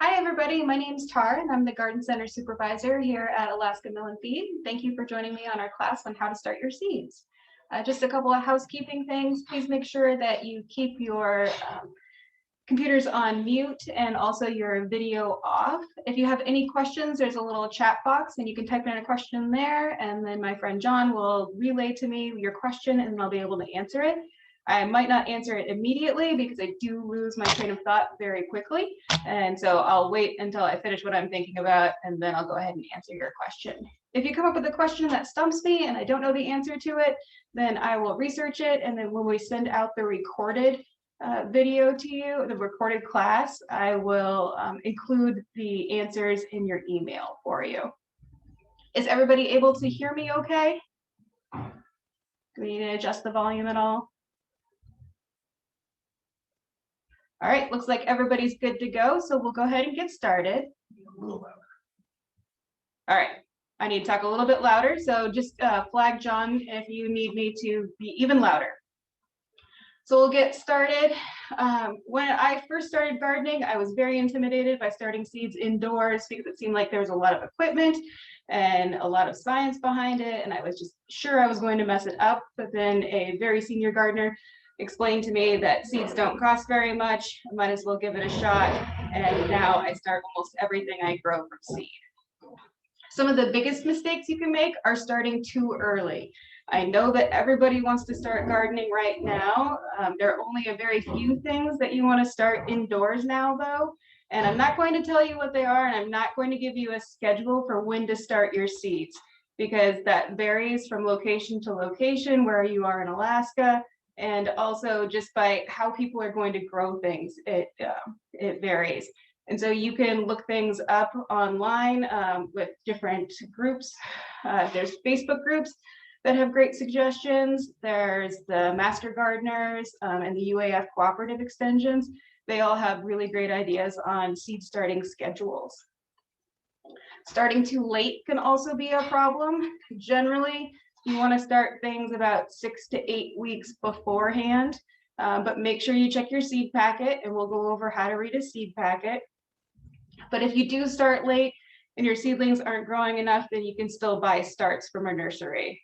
Hi everybody, my name is Tar and I'm the Garden Center Supervisor here at Alaska Mill and Feed. Thank you for joining me on our class on how to start your seeds. Just a couple of housekeeping things. Please make sure that you keep your computers on mute and also your video off. If you have any questions, there's a little chat box and you can type in a question there, and then my friend John will relay to me your question and I'll be able to answer it. I might not answer it immediately because I do lose my train of thought very quickly. And so I'll wait until I finish what I'm thinking about, and then I'll go ahead and answer your question. If you come up with a question that stumps me and I don't know the answer to it, then I will research it. And then when we send out the recorded video to you, the recorded class, I will include the answers in your email for you. Is everybody able to hear me okay? Do we need to adjust the volume at all? All right, looks like everybody's good to go, so we'll go ahead and get started. All right, I need to talk a little bit louder, so just flag John if you need me to be even louder. So we'll get started. When I first started gardening, I was very intimidated by starting seeds indoors because it seemed like there was a lot of equipment and a lot of science behind it, and I was just sure I was going to mess it up. But then a very senior gardener explained to me that seeds don't cost very much. I might as well give it a shot. And now I start almost everything I grow from seed. Some of the biggest mistakes you can make are starting too early. I know that everybody wants to start gardening right now. There are only a very few things that you want to start indoors now, though. And I'm not going to tell you what they are, and I'm not going to give you a schedule for when to start your seeds, because that varies from location to location where you are in Alaska. And also just by how people are going to grow things, it varies. And so you can look things up online with different groups. There's Facebook groups that have great suggestions. There's the Master Gardeners and the UAF Cooperative Extensions. They all have really great ideas on seed starting schedules. Starting too late can also be a problem. Generally, you want to start things about 6 to 8 weeks beforehand, but make sure you check your seed packet, and we'll go over how to read a seed packet. But if you do start late and your seedlings aren't growing enough, then you can still buy starts from a nursery.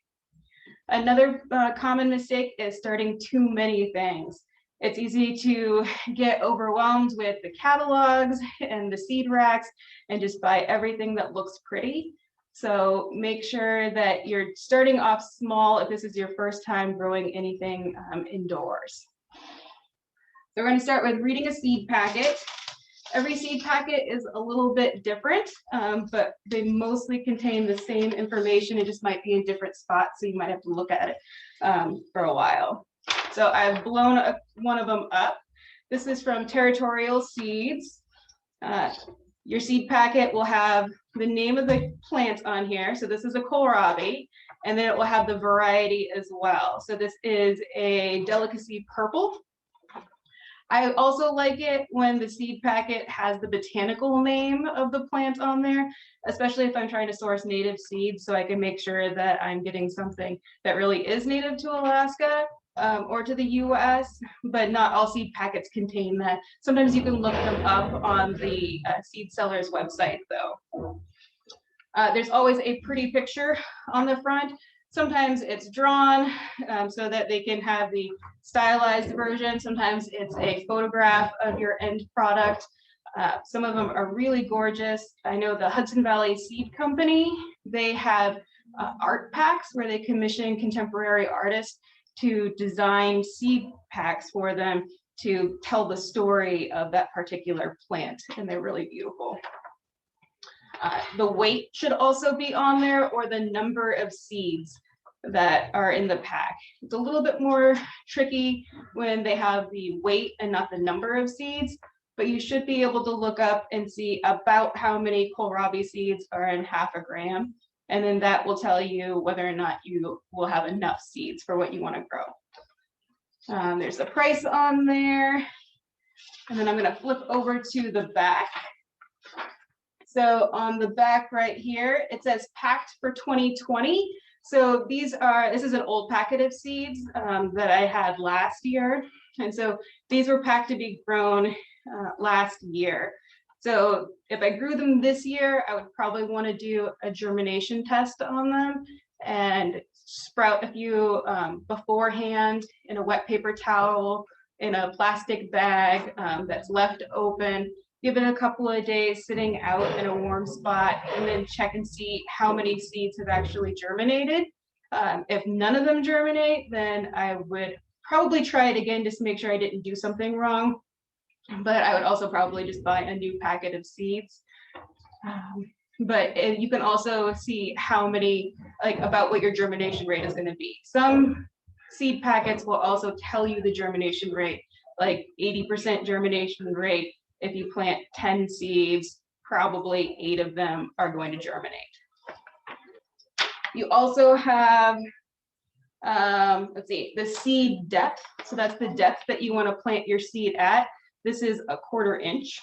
Another common mistake is starting too many things. It's easy to get overwhelmed with the catalogs and the seed racks and just buy everything that looks pretty. So make sure that you're starting off small if this is your first time growing anything indoors. So we're going to start with reading a seed packet. Every seed packet is a little bit different, but they mostly contain the same information. It just might be in different spots, so you might have to look at it for a while. So I've blown one of them up. This is from Territorial Seeds. Your seed packet will have the name of the plant on here. So this is a kohlrabi, and then it will have the variety as well. So this is a delicacy purple. I also like it when the seed packet has the botanical name of the plant on there, especially if I'm trying to source native seeds, so I can make sure that I'm getting something that really is native to Alaska or to the US, but not all seed packets contain that. Sometimes you can look them up on the seed seller's website, though. There's always a pretty picture on the front. Sometimes it's drawn so that they can have the stylized version. Sometimes it's a photograph of your end product. Some of them are really gorgeous. I know the Hudson Valley Seed Company, they have art packs where they commission contemporary artists to design seed packs for them to tell the story of that particular plant, and they're really beautiful. The weight should also be on there, or the number of seeds that are in the pack. It's a little bit more tricky when they have the weight and not the number of seeds, but you should be able to look up and see about how many kohlrabi seeds are in half a gram. And then that will tell you whether or not you will have enough seeds for what you want to grow. There's the price on there. And then I'm going to flip over to the back. So on the back right here, it says packed for 2020. So this is an old packet of seeds that I had last year. And so these were packed to be grown last year. So if I grew them this year, I would probably want to do a germination test on them and sprout a few beforehand in a wet paper towel, in a plastic bag that's left open. Give it a couple of days sitting out in a warm spot, and then check and see how many seeds have actually germinated. If none of them germinate, then I would probably try it again just to make sure I didn't do something wrong. But I would also probably just buy a new packet of seeds. But you can also see how many, like about what your germination rate is going to be. Some seed packets will also tell you the germination rate, like 80% germination rate. If you plant 10 seeds, probably 8 of them are going to germinate. You also have, let's see, the seed depth. So that's the depth that you want to plant your seed at. This is 1/4 inch.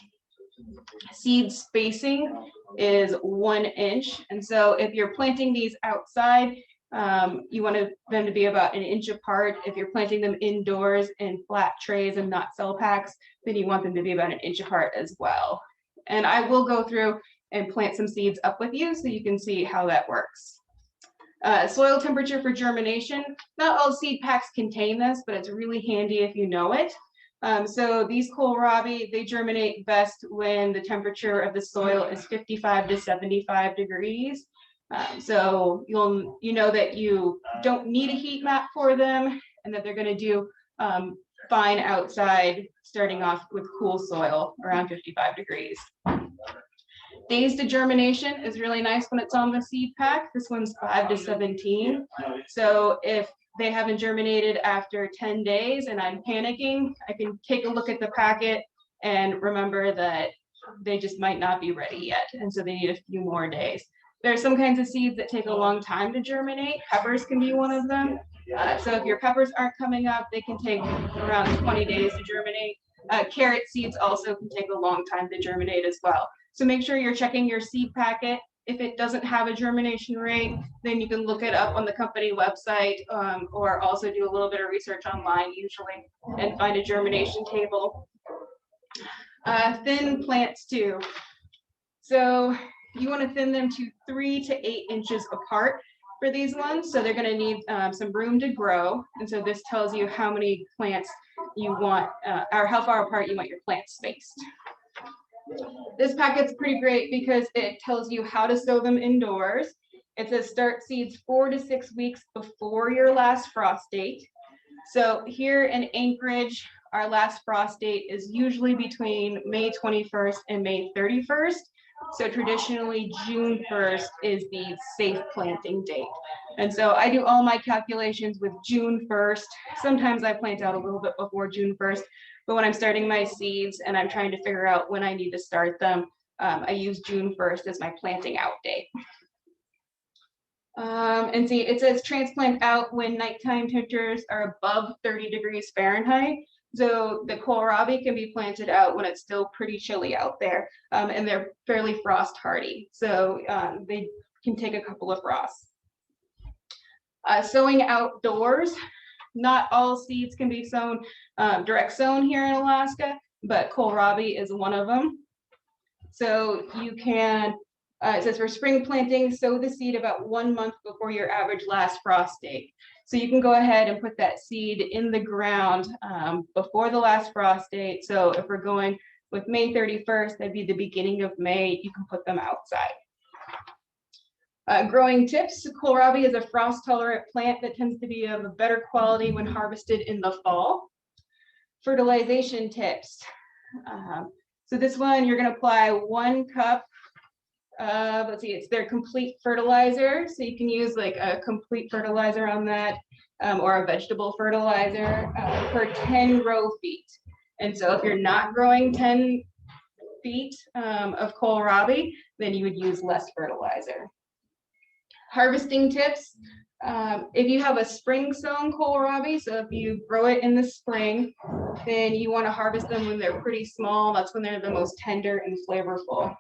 Seed spacing is 1 inch. And so if you're planting these outside, you want them to be about 1 inch apart. If you're planting them indoors in flat trays and not cell packs, then you want them to be about 1 inch apart as well. And I will go through and plant some seeds up with you so you can see how that works. Soil temperature for germination. Not all seed packs contain this, but it's really handy if you know it. So these kohlrabi, they germinate best when the temperature of the soil is 55 to 75 degrees. So you know that you don't need a heat map for them, and that they're going to do fine outside, starting off with cool soil around 55 degrees. Days to germination is really nice when it's on the seed pack. This one's 5 to 17. So if they haven't germinated after 10 days and I'm panicking, I can take a look at the packet and remember that they just might not be ready yet. And so they need a few more days. There are some kinds of seeds that take a long time to germinate. Peppers can be one of them. So if your peppers aren't coming up, they can take around 20 days to germinate. Carrot seeds also can take a long time to germinate as well. So make sure you're checking your seed packet. If it doesn't have a germination rate, then you can look it up on the company website, or also do a little bit of research online usually and find a germination table. Thin plants too. So you want to thin them to 3 to 8 inches apart for these ones. So they're going to need some room to grow. And so this tells you how many plants you want, or how far apart you want your plants spaced. This packet's pretty great because it tells you how to sow them indoors. It says start seeds 4 to 6 weeks before your last frost date. So here in Anchorage, our last frost date is usually between May 21st and May 31st. So traditionally June 1st is the safe planting date. And so I do all my calculations with June 1st. Sometimes I plant out a little bit before June 1st, but when I'm starting my seeds and I'm trying to figure out when I need to start them, I use June 1st as my planting out date. And see, it says transplant out when nighttime temperatures are above 30 degrees Fahrenheit. So the kohlrabi can be planted out when it's still pretty chilly out there, and they're fairly frost hardy. So they can take a couple of frosts. Sowing outdoors. Not all seeds can be sown, direct sown here in Alaska, but kohlrabi is one of them. So you can, it says for spring planting, sow the seed about 1 month before your average last frost date. So you can go ahead and put that seed in the ground before the last frost date. So if we're going with May 31st, that'd be the beginning of May, you can put them outside. Growing tips. Kohlrabi is a frost-tolerant plant that tends to be of a better quality when harvested in the fall. Fertilization tips. So this one, you're going to apply 1 cup of, let's see, it's their complete fertilizer. So you can use like a complete fertilizer on that, or a vegetable fertilizer per 10 row feet. And so if you're not growing 10 feet of kohlrabi, then you would use less fertilizer. Harvesting tips. If you have a spring sown kohlrabi, so if you grow it in the spring, then you want to harvest them when they're pretty small. That's when they're the most tender and flavorful.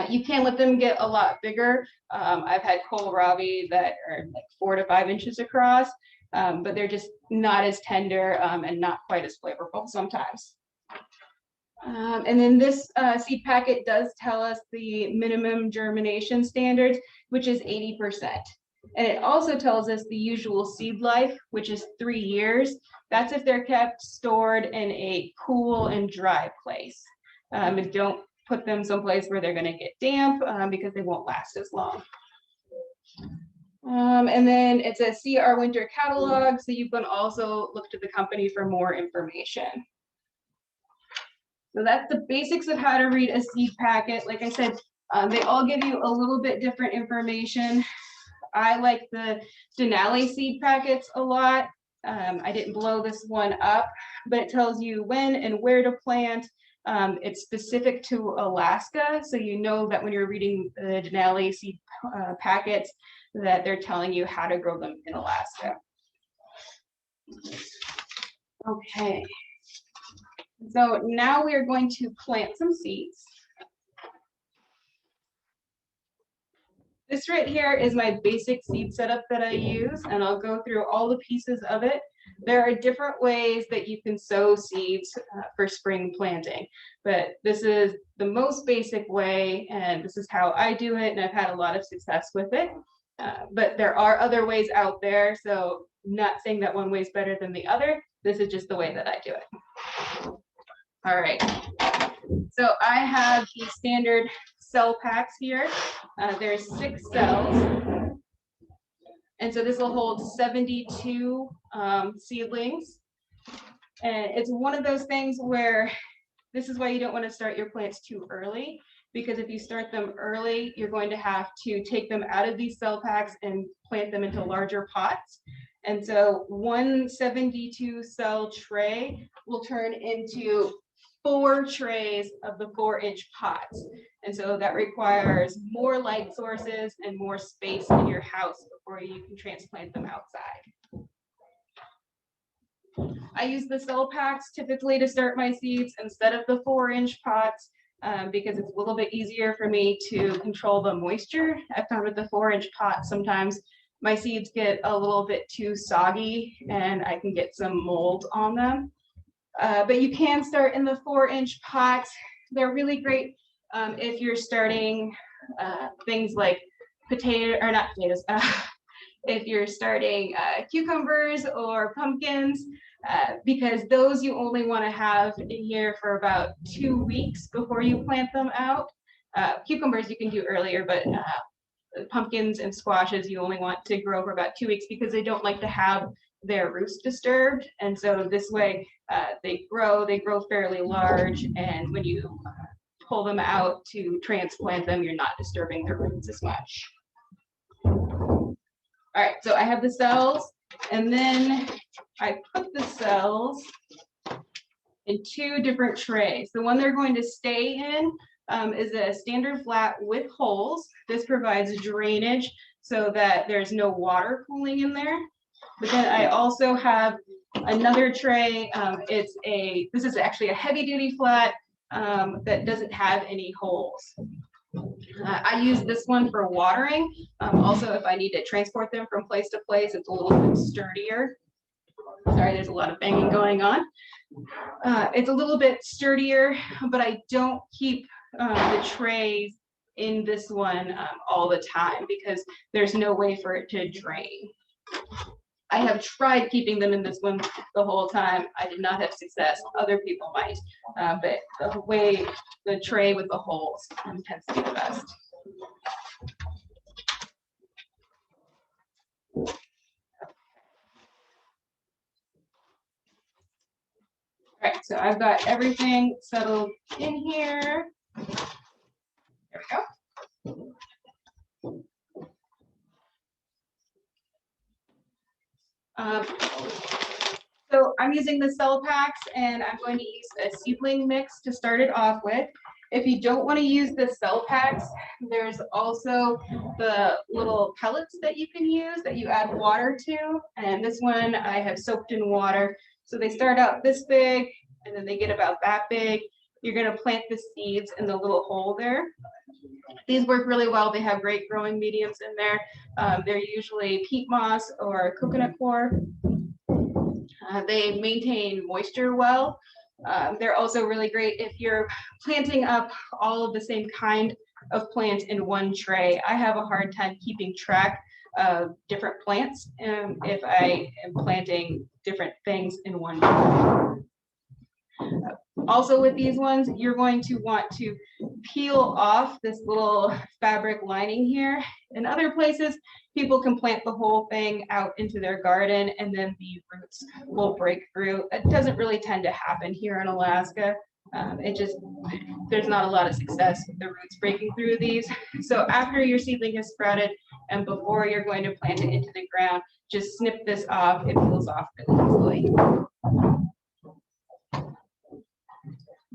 You can let them get a lot bigger. I've had kohlrabi that are like 4 to 5 inches across, but they're just not as tender and not quite as flavorful sometimes. And then this seed packet does tell us the minimum germination standards, which is 80%. And it also tells us the usual seed life, which is 3 years. That's if they're kept stored in a cool and dry place. And don't put them someplace where they're going to get damp because they won't last as long. And then it says, see our winter catalog, so you can also look to the company for more information. So that's the basics of how to read a seed packet. Like I said, they all give you a little bit different information. I like the Denali seed packets a lot. I didn't blow this one up, but it tells you when and where to plant. It's specific to Alaska, so you know that when you're reading the Denali seed packets, that they're telling you how to grow them in Alaska. Okay. So now we are going to plant some seeds. This right here is my basic seed setup that I use, and I'll go through all the pieces of it. There are different ways that you can sow seeds for spring planting, but this is the most basic way, and this is how I do it, and I've had a lot of success with it. But there are other ways out there, so not saying that one way is better than the other. This is just the way that I do it. All right, so I have the standard cell packs here. There's 6 cells, and so this will hold 72 seedlings. And it's one of those things where this is why you don't want to start your plants too early, because if you start them early, you're going to have to take them out of these cell packs and plant them into larger pots. And so one 72 cell tray will turn into 4 trays of the 4-inch pots. And so that requires more light sources and more space in your house before you can transplant them outside. I use the cell packs typically to start my seeds instead of the 4-inch pots because it's a little bit easier for me to control the moisture. I found with the 4-inch pots, sometimes my seeds get a little bit too soggy and I can get some mold on them. But you can start in the 4-inch pots. They're really great if you're starting things like if you're starting cucumbers or pumpkins, because those you only want to have in here for about 2 weeks before you plant them out. Cucumbers you can do earlier, but pumpkins and squashes you only want to grow for about 2 weeks because they don't like to have their roots disturbed. And so this way they grow fairly large, and when you pull them out to transplant them, you're not disturbing their roots as much. All right, so I have the cells, and then I put the cells in 2 different trays. The one they're going to stay in is a standard flat with holes. This provides drainage so that there's no water pooling in there. But then I also have another tray. This is actually a heavy duty flat that doesn't have any holes. I use this one for watering. Also, if I need to transport them from place to place, it's a little bit sturdier. Sorry, there's a lot of banging going on. It's a little bit sturdier, but I don't keep the trays in this one all the time because there's no way for it to drain. I have tried keeping them in this one the whole time. I did not have success. Other people might, but the tray with the holes tends to be the best. All right, so I've got everything settled in here. There we go. So I'm using the cell packs, and I'm going to use a seedling mix to start it off with. If you don't want to use the cell packs, there's also the little pellets that you can use that you add water to. And this one I have soaked in water. So they start out this big, and then they get about that big. You're going to plant the seeds in the little hole there. These work really well. They have great growing mediums in there. They're usually peat moss or coconut coir. They maintain moisture well. They're also really great if you're planting up all of the same kind of plant in one tray. I have a hard time keeping track of different plants if I am planting different things in one tray. Also with these ones, you're going to want to peel off this little fabric lining here. In other places, people can plant the whole thing out into their garden and then the roots will break through. It doesn't really tend to happen here in Alaska. There's not a lot of success with the roots breaking through these. So after your seedling has sprouted and before you're going to plant it into the ground, just snip this off. It peels off really easily.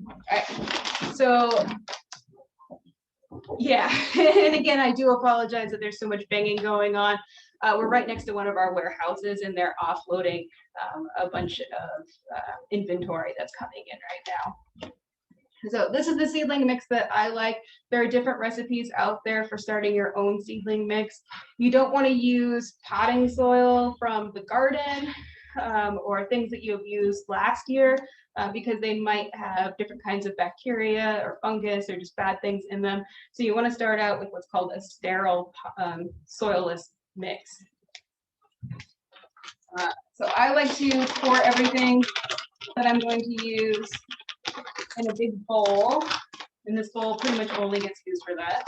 All right, so yeah, and again, I do apologize that there's so much banging going on. We're right next to one of our warehouses and they're offloading a bunch of inventory that's coming in right now. So this is the seedling mix that I like. There are different recipes out there for starting your own seedling mix. You don't want to use potting soil from the garden or things that you've used last year because they might have different kinds of bacteria or fungus or just bad things in them. So you want to start out with what's called a sterile soilless mix. So I like to pour everything that I'm going to use in a big bowl, and this bowl pretty much only gets used for that.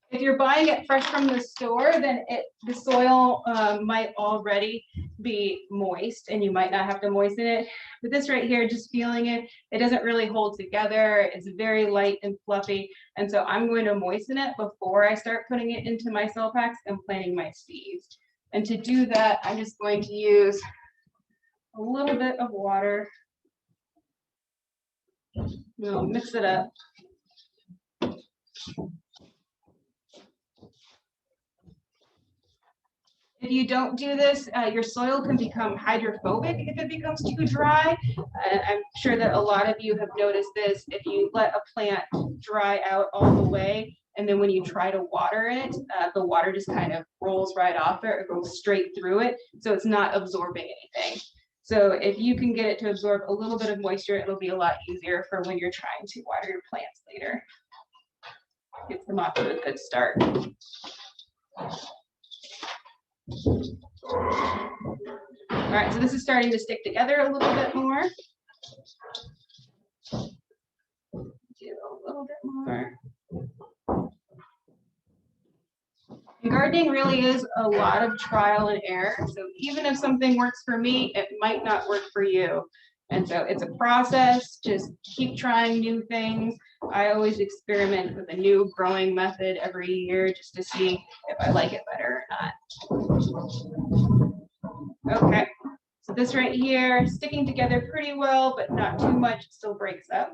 If you're buying it fresh from the store, then the soil might already be moist and you might not have to moisten it. But this right here, just feeling it, it doesn't really hold together. It's very light and fluffy. And so I'm going to moisten it before I start putting it into my cell packs and planting my seeds. And to do that, I'm just going to use a little bit of water. We'll mix it up. If you don't do this, your soil can become hydrophobic if it becomes too dry. I'm sure that a lot of you have noticed this. If you let a plant dry out all the way, and then when you try to water it, the water just kind of rolls right off it or goes straight through it. So it's not absorbing anything. So if you can get it to absorb a little bit of moisture, it'll be a lot easier for when you're trying to water your plants later. Get them off to a good start. All right, so this is starting to stick together a little bit more. Do a little bit more. And gardening really is a lot of trial and error. So even if something works for me, it might not work for you. And so it's a process, just keep trying new things. I always experiment with a new growing method every year just to see if I like it better or not. Okay, so this right here, sticking together pretty well, but not too much, it still breaks up.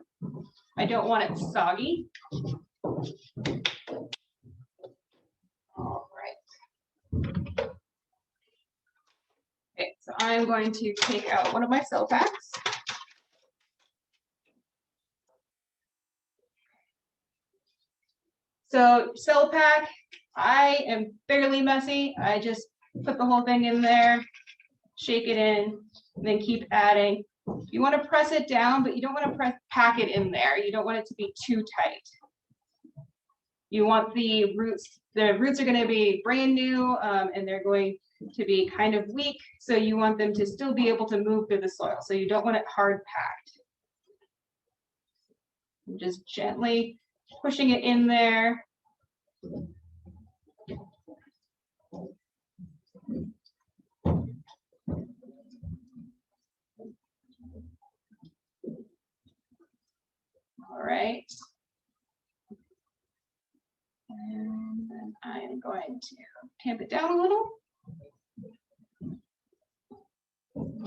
I don't want it soggy. All right. Okay, so I'm going to take out one of my cell packs. So cell pack, I am fairly messy. I just put the whole thing in there, shake it in, and then keep adding. You want to press it down, but you don't want to pack it in there. You don't want it to be too tight. You want the roots are going to be brand new and they're going to be kind of weak. So you want them to still be able to move through the soil. So you don't want it hard packed. Just gently pushing it in there. All right. And then I'm going to tamp it down a little.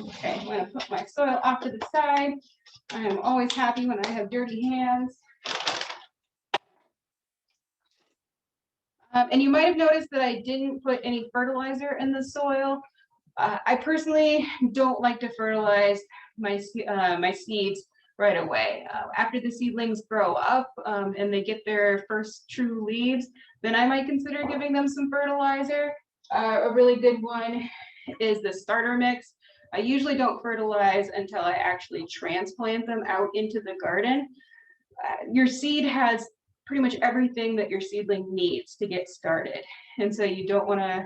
Okay, I'm going to put my soil off to the side. I am always happy when I have dirty hands. And you might have noticed that I didn't put any fertilizer in the soil. I personally don't like to fertilize my seeds right away. After the seedlings grow up and they get their first true leaves, then I might consider giving them some fertilizer. A really good one is the starter mix. I usually don't fertilize until I actually transplant them out into the garden. Your seed has pretty much everything that your seedling needs to get started. And so you don't want to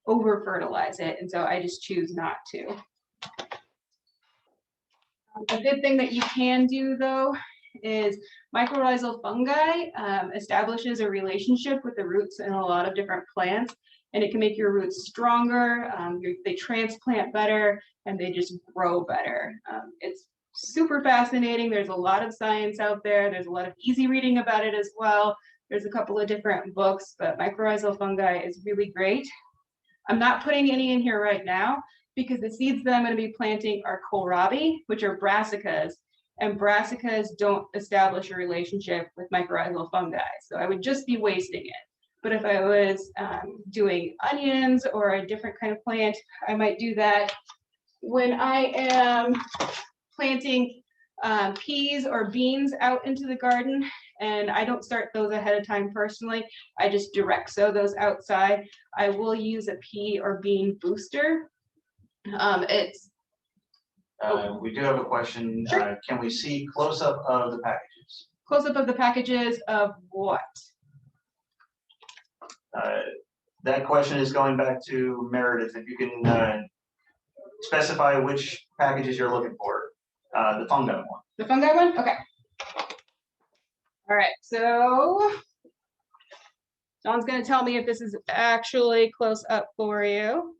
over fertilize it. And so I just choose not to. A good thing that you can do though is mycorrhizal fungi establishes a relationship with the roots in a lot of different plants, and it can make your roots stronger. They transplant better and they just grow better. It's super fascinating. There's a lot of science out there. There's a lot of easy reading about it as well. There's a couple of different books, but mycorrhizal fungi is really great. I'm not putting any in here right now because the seeds that I'm going to be planting are kohlrabi, which are brassicas, and brassicas don't establish a relationship with mycorrhizal fungi. So I would just be wasting it. But if I was doing onions or a different kind of plant, I might do that. When I am planting peas or beans out into the garden, and I don't start those ahead of time personally, I just direct sow those outside. I will use a pea or bean booster. We do have a question. Sure. Can we see close-up of the packages? Close-up of the packages of what? That question is going back to Meredith. If you can specify which packages you're looking for. The fungi one. The fungi one? Okay. All right, so John's going to tell me if this is actually close up for you.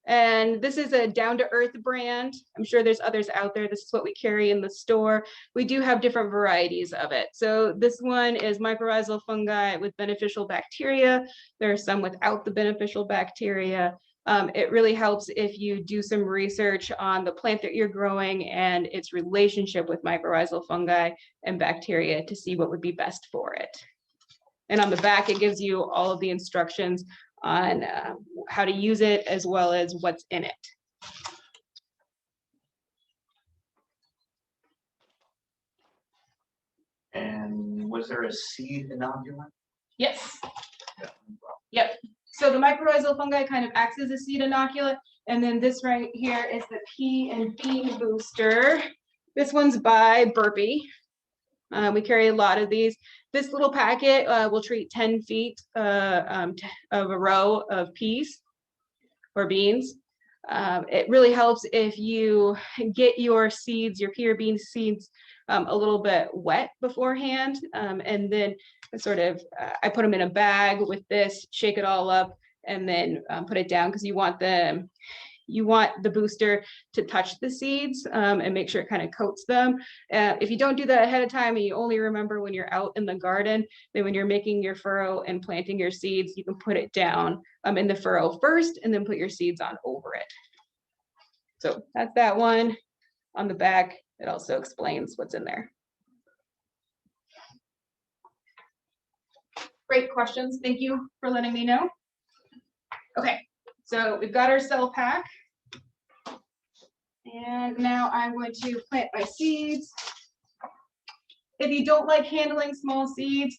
And this is a down-to-earth brand. I'm sure there's others out there. This is what we carry in the store. We do have different varieties of it. So this one is mycorrhizal fungi with beneficial bacteria. There are some without the beneficial bacteria. It really helps if you do some research on the plant that you're growing and its relationship with mycorrhizal fungi and bacteria to see what would be best for it. And on the back, it gives you all of the instructions on how to use it as well as what's in it. And was there a seed inoculant? Yes. Yep. So the mycorrhizal fungi kind of acts as a seed inoculant. And then this right here is the pea and bean booster. This one's by Burpee. We carry a lot of these. This little packet will treat 10 feet of a row of peas or beans. It really helps if you get your seeds, your pea or bean seeds, a little bit wet beforehand. And then sort of, I put them in a bag with this, shake it all up, and then put it down because you want the booster to touch the seeds and make sure it kind of coats them. If you don't do that ahead of time and you only remember when you're out in the garden, then when you're making your furrow and planting your seeds, you can put it down in the furrow first and then put your seeds on over it. So that's that one. On the back, it also explains what's in there. Great questions. Thank you for letting me know. Okay. So we've got our cell pack. And now I'm going to plant my seeds. If you don't like handling small seeds,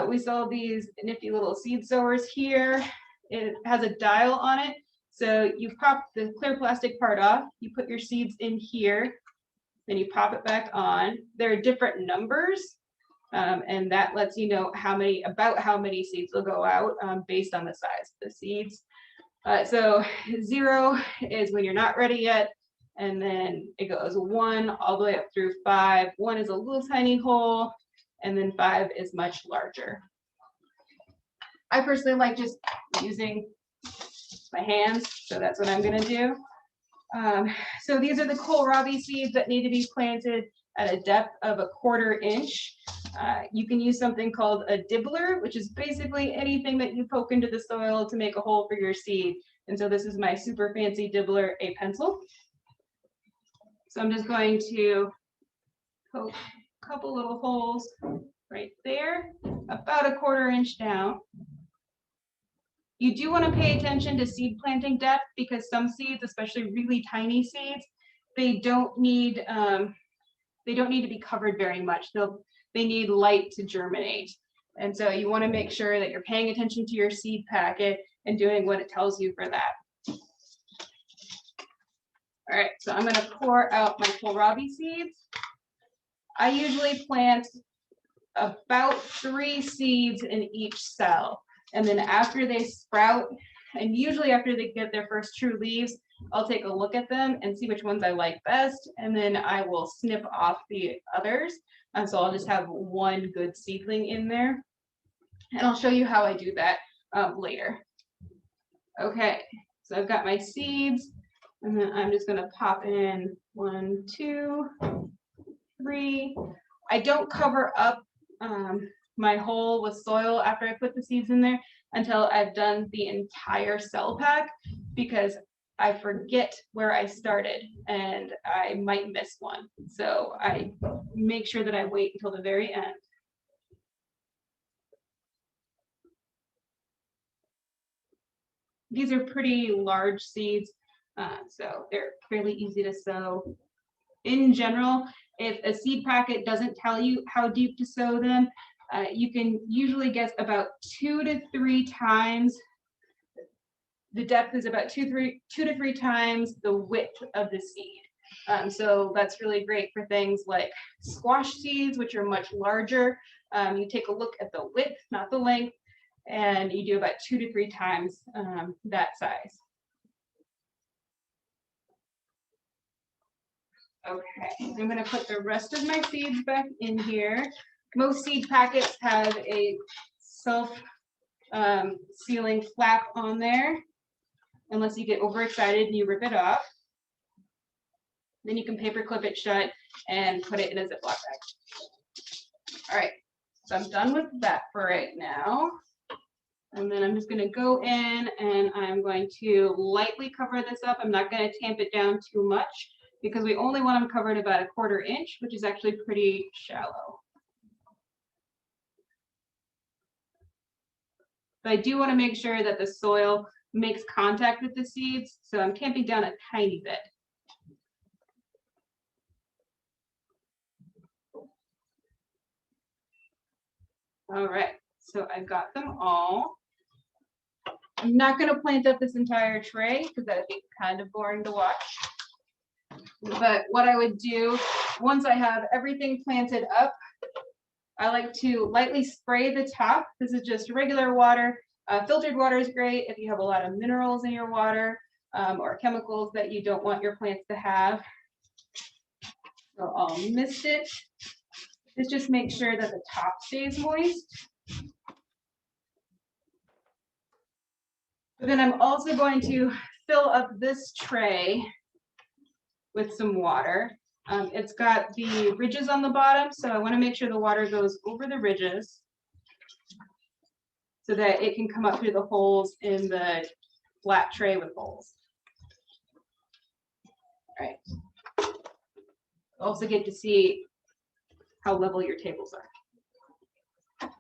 we sell these nifty little seed sowers here. It has a dial on it. So you pop the clear plastic part off, you put your seeds in here, then you pop it back on. There are different numbers. And that lets you know about how many seeds will go out based on the size of the seeds. So 0 is when you're not ready yet, and then it goes 1 all the way up through 5. 1 is a little tiny hole, and then 5 is much larger. I personally like just using my hands, so that's what I'm going to do. So these are the kohlrabi seeds that need to be planted at a depth of 1/4 inch. You can use something called a dibbler, which is basically anything that you poke into the soil to make a hole for your seed. And so this is my super fancy dibbler, a pencil. So I'm just going to poke a couple little holes right there, about 1/4 inch down. You do want to pay attention to seed planting depth because some seeds, especially really tiny seeds, they don't need to be covered very much. They need light to germinate. And so you want to make sure that you're paying attention to your seed packet and doing what it tells you for that. All right, so I'm gonna pour out my kohlrabi seeds. I usually plant about 3 seeds in each cell. And then after they sprout, and usually after they get their first true leaves, I'll take a look at them and see which ones I like best. And then I will snip off the others. And so I'll just have 1 good seedling in there. And I'll show you how I do that later. Okay, so I've got my seeds. And then I'm just gonna pop in 1, 2, 3. I don't cover up my hole with soil after I put the seeds in there until I've done the entire cell pack, because I forget where I started and I might miss one. So I make sure that I wait until the very end. These are pretty large seeds, so they're fairly easy to sow. In general, if a seed packet doesn't tell you how deep to sow them, you can usually guess about 2 to 3 times. The depth is about 2 to 3 times the width of the seed. So that's really great for things like squash seeds, which are much larger. You take a look at the width, not the length, and you do about 2 to 3 times that size. Okay, I'm gonna put the rest of my seeds back in here. Most seed packets have a self-sealing flap on there, unless you get overexcited and you rip it off. Then you can paper clip it shut and put it in a Ziploc bag. All right, so I'm done with that for right now. And then I'm just gonna go in and I'm going to lightly cover this up. I'm not gonna tamp it down too much because we only want them covered about 1/4 inch, which is actually pretty shallow. But I do want to make sure that the soil makes contact with the seeds, so I'm tamping down a tiny bit. All right, so I've got them all. I'm not going to plant up this entire tray because that would be kind of boring to watch. But what I would do, once I have everything planted up, I like to lightly spray the top. This is just regular water. Filtered water is great if you have a lot of minerals in your water or chemicals that you don't want your plants to have. So I'll mist it. This just makes sure that the top stays moist. But then I'm also going to fill up this tray with some water. It's got the ridges on the bottom, so I want to make sure the water goes over the ridges so that it can come up through the holes in the flat tray with holes. All right. Also get to see how level your tables are.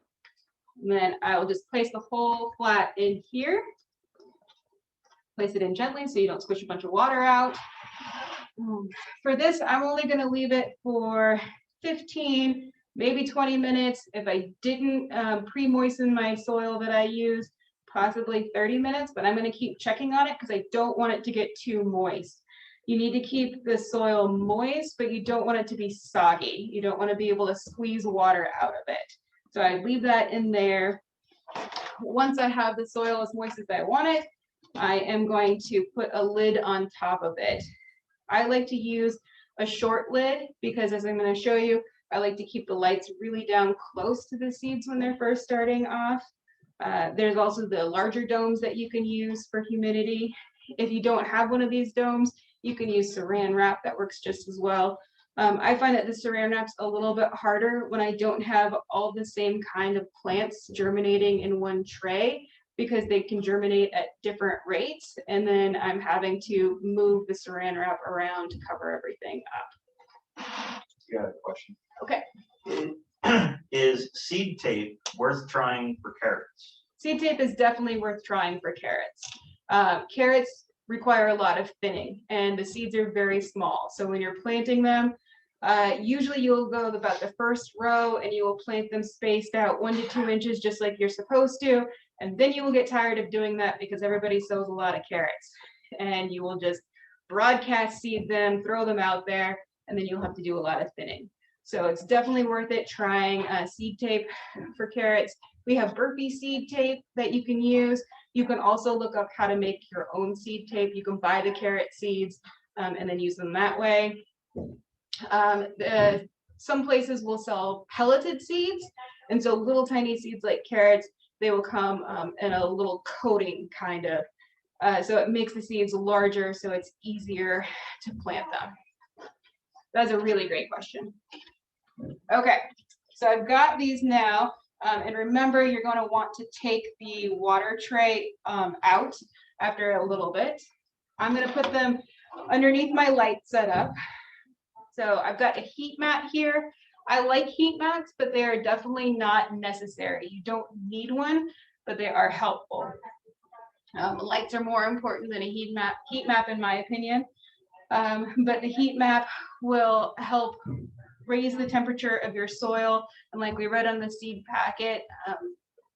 And then I will just place the whole flat in here. Place it in gently so you don't squish a bunch of water out. For this, I'm only going to leave it for 15, maybe 20 minutes. If I didn't pre-moisten my soil that I use, possibly 30 minutes, but I'm going to keep checking on it because I don't want it to get too moist. You need to keep the soil moist, but you don't want it to be soggy. You don't want to be able to squeeze water out of it. So I leave that in there. Once I have the soil as moist as I want it, I am going to put a lid on top of it. I like to use a short lid because, as I'm going to show you, I like to keep the lights really down close to the seeds when they're first starting off. There's also the larger domes that you can use for humidity. If you don't have one of these domes, you can use saran wrap. That works just as well. I find that the saran wrap's a little bit harder when I don't have all the same kind of plants germinating in one tray, because they can germinate at different rates, and then I'm having to move the saran wrap around to cover everything up. You got a question? Okay. Is seed tape worth trying for carrots? Seed tape is definitely worth trying for carrots. Carrots require a lot of thinning, and the seeds are very small. So when you're planting them, usually you'll go about the first row and you will plant them spaced out 1 to 2 inches, just like you're supposed to. And then you will get tired of doing that because everybody sows a lot of carrots, and you will just broadcast seed them, throw them out there, and then you'll have to do a lot of thinning. So it's definitely worth it trying seed tape for carrots. We have Burpee seed tape that you can use. You can also look up how to make your own seed tape. You can buy the carrot seeds and then use them that way. Some places will sell pelleted seeds. And so little tiny seeds like carrots, they will come in a little coating kind of. So it makes the seeds larger so it's easier to plant them. That's a really great question. Okay, so I've got these now. And remember, you're going to want to take the water tray out after a little bit. I'm going to put them underneath my light setup. So I've got a heat mat here. I like heat mats, but they are definitely not necessary. You don't need one, but they are helpful. Lights are more important than a heat map in my opinion. But the heat map will help raise the temperature of your soil. And like we read on the seed packet,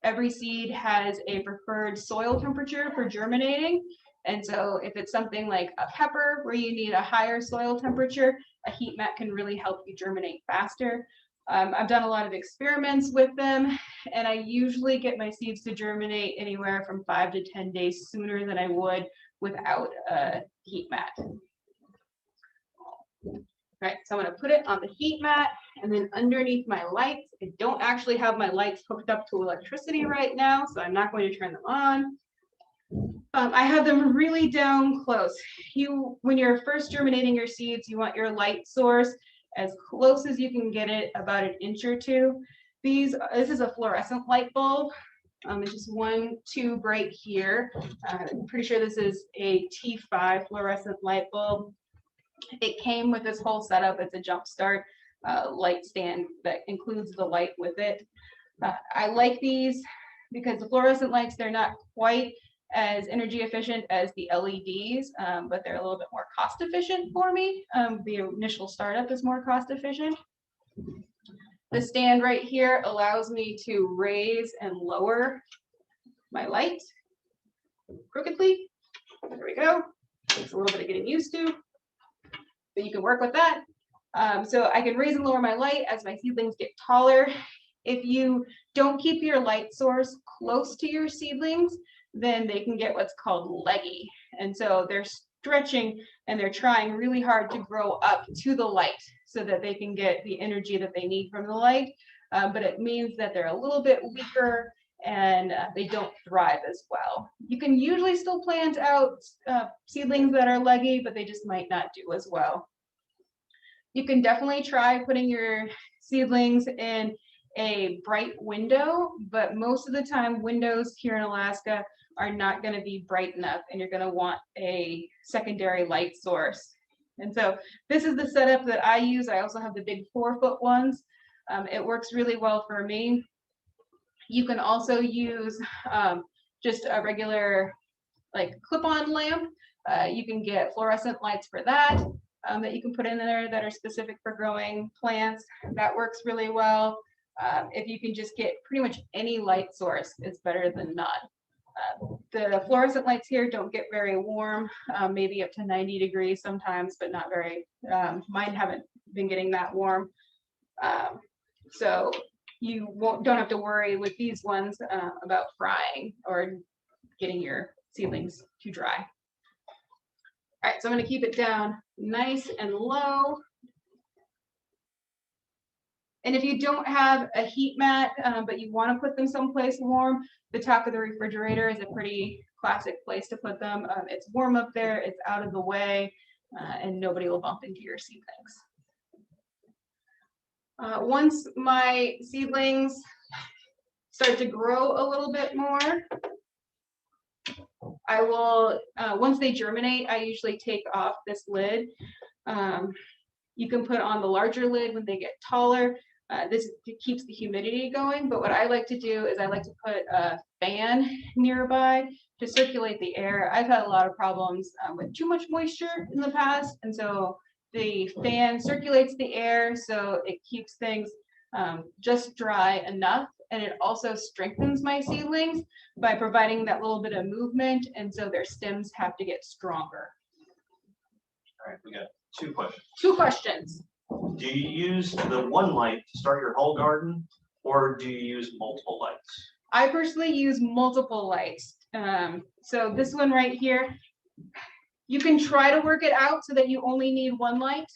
every seed has a preferred soil temperature for germinating. And so if it's something like a pepper where you need a higher soil temperature, a heat mat can really help you germinate faster. I've done a lot of experiments with them, and I usually get my seeds to germinate anywhere from 5 to 10 days sooner than I would without a heat mat. All right, so I'm going to put it on the heat mat and then underneath my lights. I don't actually have my lights hooked up to electricity right now, so I'm not going to turn them on. I have them really down close. When you're first germinating your seeds, you want your light source as close as you can get it, about 1 inch or 2. This is a fluorescent light bulb. It's just 1 tube right here. I'm pretty sure this is a T5 fluorescent light bulb. It came with this whole setup. It's a jump start light stand that includes the light with it. I like these because the fluorescent lights, they're not quite as energy efficient as the LEDs, but they're a little bit more cost efficient for me. The initial startup is more cost efficient. The stand right here allows me to raise and lower my light crookedly. There we go. Takes a little bit of getting used to, but you can work with that. So I can raise and lower my light as my seedlings get taller. If you don't keep your light source close to your seedlings, then they can get what's called leggy. And so they're stretching and they're trying really hard to grow up to the light so that they can get the energy that they need from the light. But it means that they're a little bit weaker and they don't thrive as well. You can usually still plant out seedlings that are leggy, but they just might not do as well. You can definitely try putting your seedlings in a bright window, but most of the time windows here in Alaska are not going to be bright enough, and you're going to want a secondary light source. And so this is the setup that I use. I also have the big 4-foot ones. It works really well for me. You can also use just a regular like clip-on lamp. You can get fluorescent lights for that, that you can put in there that are specific for growing plants. That works really well. If you can just get pretty much any light source, it's better than none. The fluorescent lights here don't get very warm, maybe up to 90 degrees sometimes, but not very, mine haven't been getting that warm. So you don't have to worry with these ones about frying or getting your seedlings too dry. All right, so I'm going to keep it down nice and low. And if you don't have a heat mat, but you want to put them someplace warm, the top of the refrigerator is a pretty classic place to put them. It's warm up there, it's out of the way, and nobody will bump into your seedlings. Once my seedlings start to grow a little bit more, I will, once they germinate, I usually take off this lid. You can put on the larger lid when they get taller. This keeps the humidity going, but what I like to do is I like to put a fan nearby to circulate the air. I've had a lot of problems with too much moisture in the past, and so the fan circulates the air so it keeps things just dry enough, and it also strengthens my seedlings by providing that little bit of movement, and so their stems have to get stronger. All right, we got 2 questions. 2 questions. Do you use the one light to start your whole garden, or do you use multiple lights? I personally use multiple lights. So this one right here, you can try to work it out so that you only need 1 light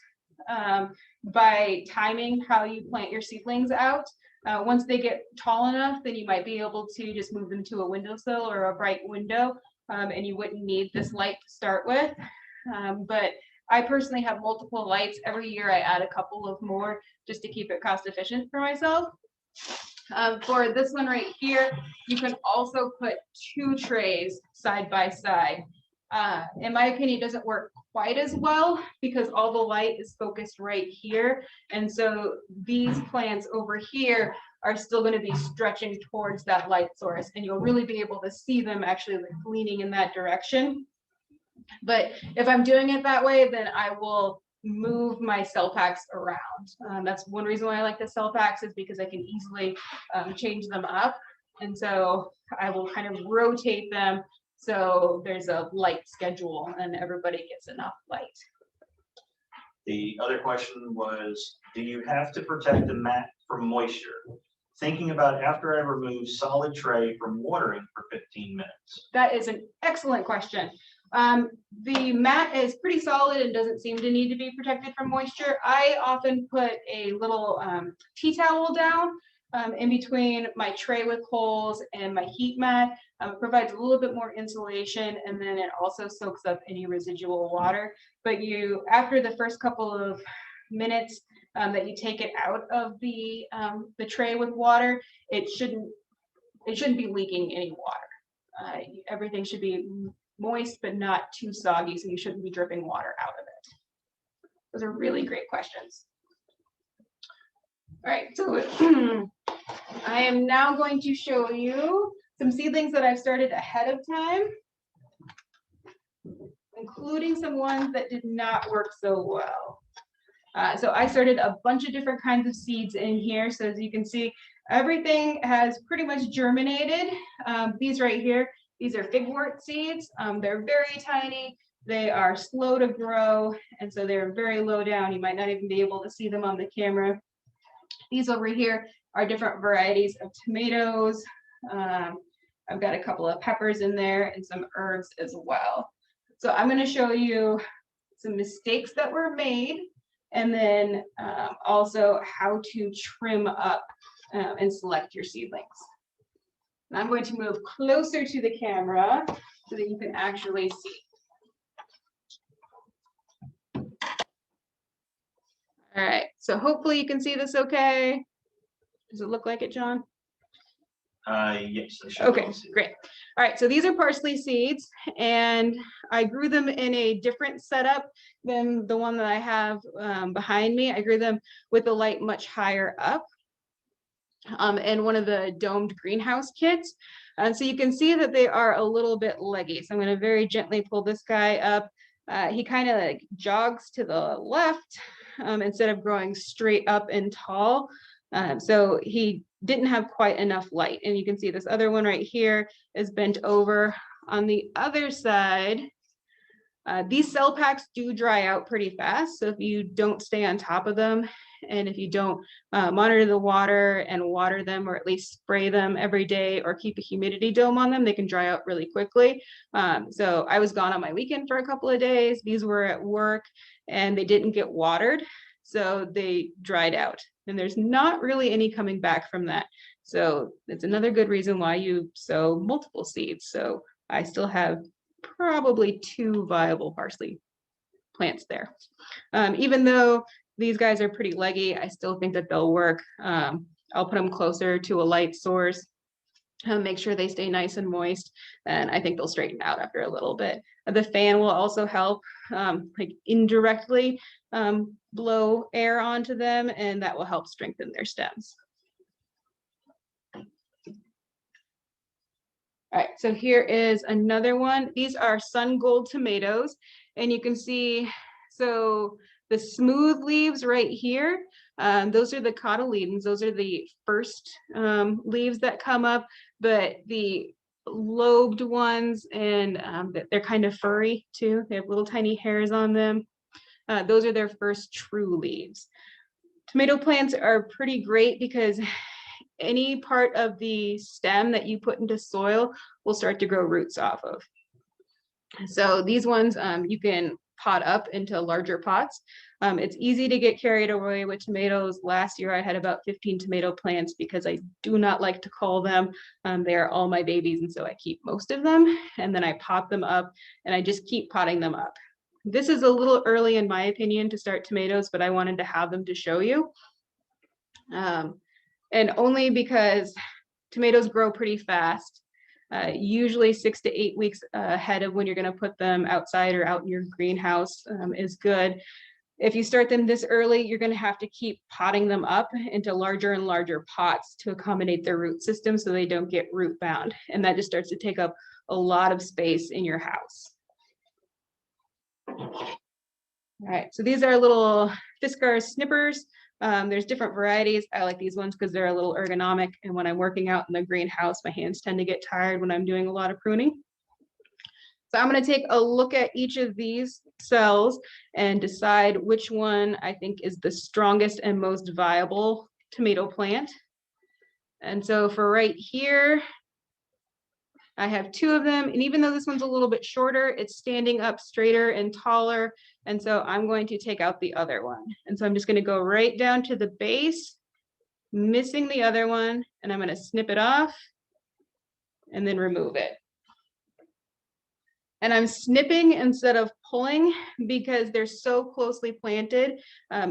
by timing how you plant your seedlings out. Once they get tall enough, then you might be able to just move them to a windowsill or a bright window, and you wouldn't need this light to start with. But I personally have multiple lights. Every year I add a couple of more just to keep it cost efficient for myself. For this one right here, you can also put 2 trays side by side. In my opinion, it doesn't work quite as well because all the light is focused right here. And so these plants over here are still going to be stretching towards that light source, and you'll really be able to see them actually like leaning in that direction. But if I'm doing it that way, then I will move my cell packs around. That's one reason why I like the cell packs, is because I can easily change them up. And so I will kind of rotate them so there's a light schedule and everybody gets enough light. The other question was, do you have to protect the mat from moisture? Thinking about after I remove solid tray from watering for 15 minutes. That is an excellent question. The mat is pretty solid and doesn't seem to need to be protected from moisture. I often put a little tea towel down in between my tray with holes and my heat mat. It provides a little bit more insulation, and then it also soaks up any residual water. But you, after the first couple of minutes that you take it out of the tray with water, it shouldn't be leaking any water. Everything should be moist but not too soggy, so you shouldn't be dripping water out of it. Those are really great questions. All right, so I am now going to show you some seedlings that I've started ahead of time, including some ones that did not work so well. So I started a bunch of different kinds of seeds in here. So as you can see, everything has pretty much germinated. These right here, these are figwort seeds. They're very tiny. They are slow to grow, and so they're very low down. You might not even be able to see them on the camera. These over here are different varieties of tomatoes. I've got a couple of peppers in there and some herbs as well. So I'm going to show you some mistakes that were made, and then also how to trim up and select your seedlings. And I'm going to move closer to the camera so that you can actually see. All right, so hopefully you can see this okay. Does it look like it, John? Yes. Okay, great. All right, so these are parsley seeds, and I grew them in a different setup than the one that I have behind me. I grew them with the light much higher up in one of the domed greenhouse kits. And so you can see that they are a little bit leggy. So I'm going to very gently pull this guy up. He kind of like jogs to the left instead of growing straight up and tall. So he didn't have quite enough light. And you can see this other one right here is bent over. On the other side, these cell packs do dry out pretty fast. So if you don't stay on top of them, and if you don't monitor the water and water them, or at least spray them every day, or keep a humidity dome on them, they can dry out really quickly. So I was gone on my weekend for a couple of days. These were at work and they didn't get watered, so they dried out. And there's not really any coming back from that. So it's another good reason why you sow multiple seeds. So I still have probably 2 viable parsley plants there. Even though these guys are pretty leggy, I still think that they'll work. I'll put them closer to a light source, make sure they stay nice and moist, and I think they'll straighten out after a little bit. The fan will also help like indirectly blow air onto them, and that will help strengthen their stems. All right, so here is another one. These are sun gold tomatoes, and you can see, so the smooth leaves right here, those are the cotyledons. Those are the first leaves that come up, but the lobed ones, and they're kind of furry too. They have little tiny hairs on them. those are their first true leaves. Tomato plants are pretty great because any part of the stem that you put into soil will start to grow roots off of. So these ones you can pot up into larger pots. It's easy to get carried away with tomatoes. Last year I had about 15 tomato plants because I do not like to cull them. They are all my babies, and so I keep most of them, and then I pot them up and I just keep potting them up. This is a little early in my opinion to start tomatoes, but I wanted to have them to show you. And only because tomatoes grow pretty fast. Usually 6 to 8 weeks ahead of when you're going to put them outside or out in your greenhouse is good. If you start them this early, you're going to have to keep potting them up into larger and larger pots to accommodate their root system so they don't get root bound. And that just starts to take up a lot of space in your house. All right, so these are little Fiskars snippers. There's different varieties. I like these ones because they're a little ergonomic, and when I'm working out in the greenhouse, my hands tend to get tired when I'm doing a lot of pruning. So I'm going to take a look at each of these cells and decide which one I think is the strongest and most viable tomato plant. And so for right here, I have 2 of them, and even though this one's a little bit shorter, it's standing up straighter and taller, and so I'm going to take out the other one. And so I'm just going to go right down to the base, missing the other one, and I'm going to snip it off and then remove it. And I'm snipping instead of pulling because they're so closely planted.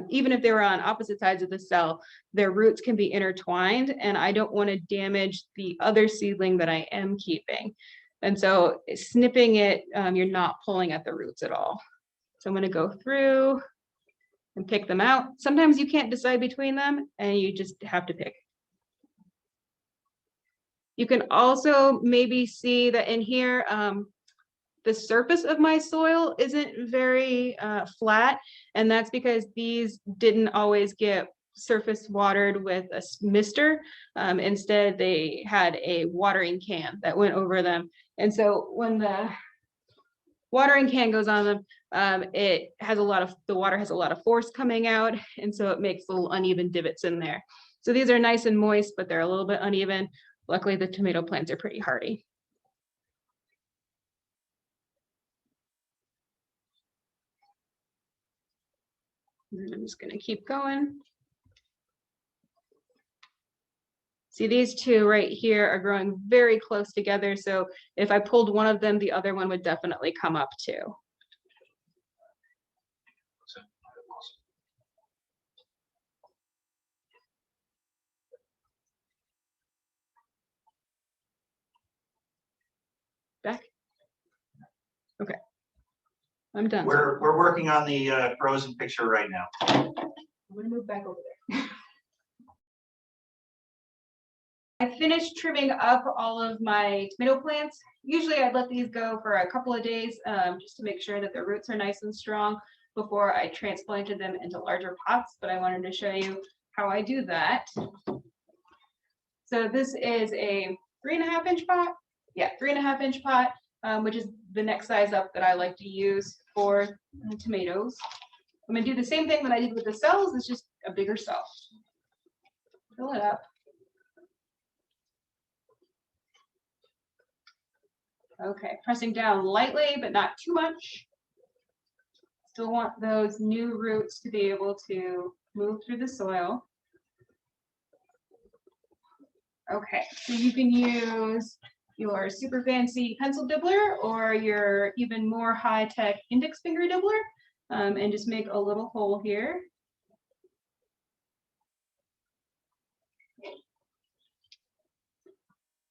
Even if they were on opposite sides of the cell, their roots can be intertwined, and I don't want to damage the other seedling that I am keeping. And so snipping it, you're not pulling at the roots at all. So I'm going to go through and pick them out. Sometimes you can't decide between them and you just have to pick. You can also maybe see that in here, the surface of my soil isn't very flat, and that's because these didn't always get surface watered with a mister. Instead, they had a watering can that went over them. And so when the watering can goes on them, the water has a lot of force coming out, and so it makes little uneven divots in there. So these are nice and moist, but they're a little bit uneven. Luckily, the tomato plants are pretty hardy. And I'm just going to keep going. See, these 2 right here are growing very close together. So if I pulled one of them, the other one would definitely come up too. Back? Okay. I'm done. We're working on the frozen picture right now. I'm going to move back over there. I finished trimming up all of my tomato plants. Usually I'd let these go for a couple of days just to make sure that the roots are nice and strong before I transplanted them into larger pots, but I wanted to show you how I do that. So this is a 3.5 inch pot. Yeah, 3.5 inch pot, which is the next size up that I like to use for tomatoes. I'm gonna do the same thing that I did with the cells, it's just a bigger cell. Fill it up. Okay, pressing down lightly, but not too much. Still want those new roots to be able to move through the soil. Okay, so you can use your super fancy pencil dibbler or your even more high-tech index finger dibbler, and just make a little hole here.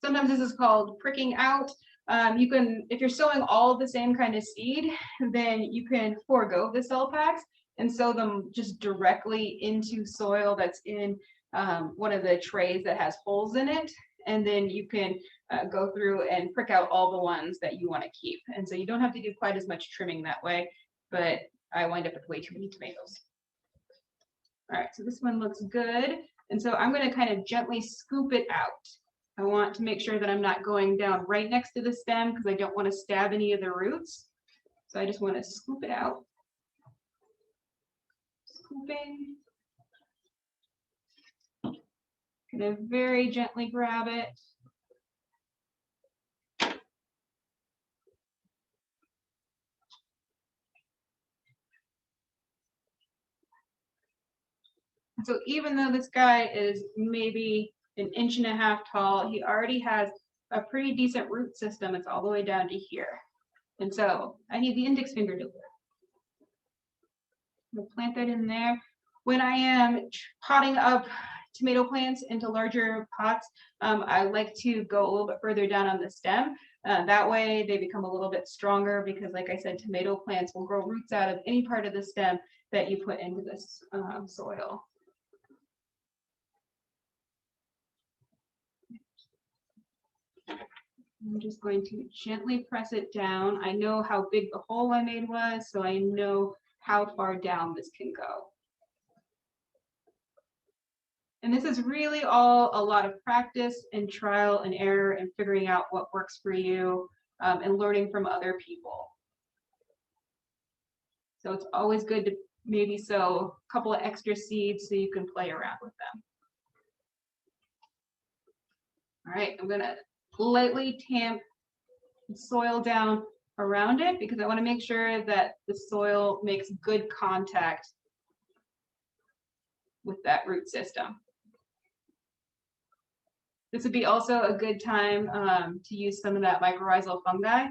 Sometimes this is called pricking out. You can, if you're sowing all of the same kind of seed, then you can forego the cell packs and sow them just directly into soil that's in one of the trays that has holes in it. And then you can go through and prick out all the ones that you want to keep. And so you don't have to do quite as much trimming that way, but I wind up with way too many tomatoes. All right, so this one looks good. And so I'm going to kind of gently scoop it out. I want to make sure that I'm not going down right next to the stem because I don't want to stab any of the roots. So I just want to scoop it out. scooping. Gonna very gently grab it. So even though this guy is maybe 1.5 inches tall, he already has a pretty decent root system. It's all the way down to here. And so I need the index finger to work. We'll plant that in there. When I am potting up tomato plants into larger pots, I like to go a little bit further down on the stem. That way they become a little bit stronger because, like I said, tomato plants will grow roots out of any part of the stem that you put into this soil. I'm just going to gently press it down. I know how big the hole I made was, so I know how far down this can go. And this is really all a lot of practice and trial and error and figuring out what works for you and learning from other people. So it's always good to maybe sow a couple of extra seeds so you can play around with them. All right, I'm gonna lightly tamp the soil down around it because I want to make sure that the soil makes good contact with that root system. This would be also a good time to use some of that mycorrhizal fungi.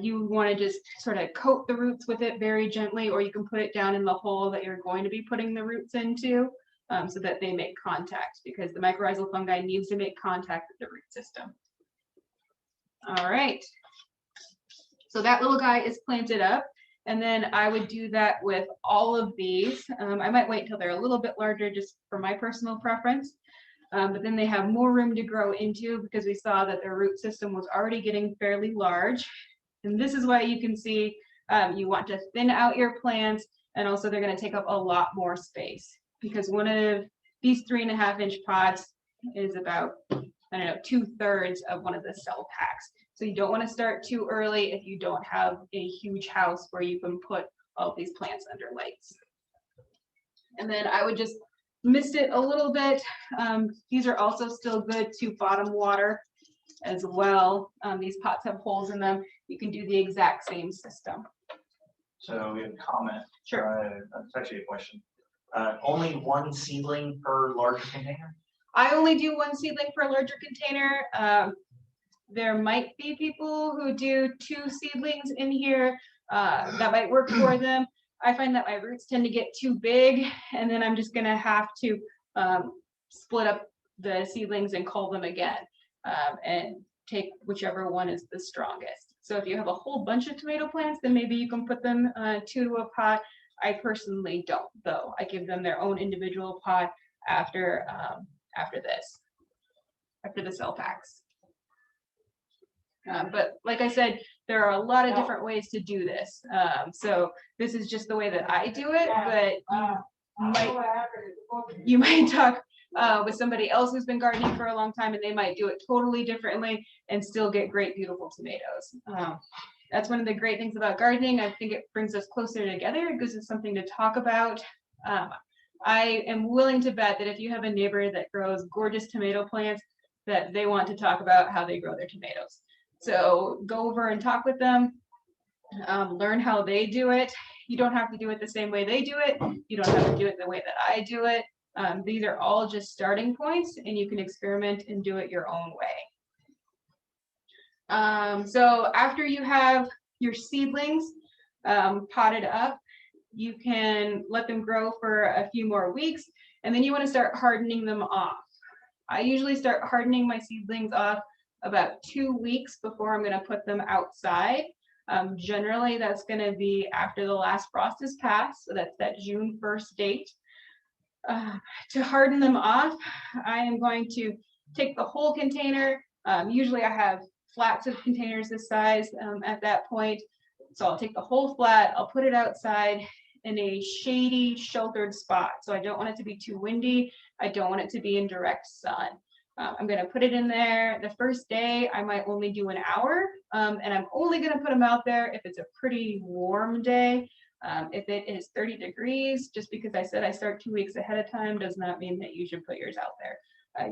You want to just sort of coat the roots with it very gently, or you can put it down in the hole that you're going to be putting the roots into so that they make contact, because the mycorrhizal fungi needs to make contact with the root system. All right, so that little guy is planted up, and then I would do that with all of these. I might wait till they're a little bit larger just for my personal preference, but then they have more room to grow into because we saw that their root system was already getting fairly large. And this is why you can see you want to thin out your plants, and also they're going to take up a lot more space because one of these 3.5-inch pots is about, I don't know, 2/3 of one of the cell packs. So you don't want to start too early if you don't have a huge house where you can put all these plants under lights. And then I would just mist it a little bit. These are also still good to bottom water as well. These pots have holes in them. You can do the exact same system. So we have a comment. Sure. That's actually a question. Only one seedling per larger container? I only do one seedling per larger container. There might be people who do 2 seedlings in here. That might work for them. I find that my roots tend to get too big, and then I'm just gonna have to split up the seedlings and cull them again, and take whichever one is the strongest. So if you have a whole bunch of tomato plants, then maybe you can put them 2 to a pot. I personally don't, though. I give them their own individual pot after the cell packs. But like I said, there are a lot of different ways to do this. So this is just the way that I do it, but you might talk with somebody else who's been gardening for a long time, and they might do it totally differently and still get great, beautiful tomatoes. That's one of the great things about gardening. I think it brings us closer together. It gives us something to talk about. I am willing to bet that if you have a neighbor that grows gorgeous tomato plants, that they want to talk about how they grow their tomatoes. So go over and talk with them, learn how they do it. You don't have to do it the same way they do it. You don't have to do it the way that I do it. These are all just starting points, and you can experiment and do it your own way. So after you have your seedlings potted up, you can let them grow for a few more weeks, and then you want to start hardening them off. I usually start hardening my seedlings off about 2 weeks before I'm going to put them outside. Generally, that's going to be after the last frost has passed, so that's that June 1st date. To harden them off, I am going to take the whole container. Usually I have flats of containers this size at that point. So I'll take the whole flat, I'll put it outside in a shady, sheltered spot. So I don't want it to be too windy. I don't want it to be in direct sun. I'm going to put it in there. The first day, I might only do an hour, and I'm only going to put them out there if it's a pretty warm day. If it is 30 degrees, just because I said I start 2 weeks ahead of time does not mean that you should put yours out there.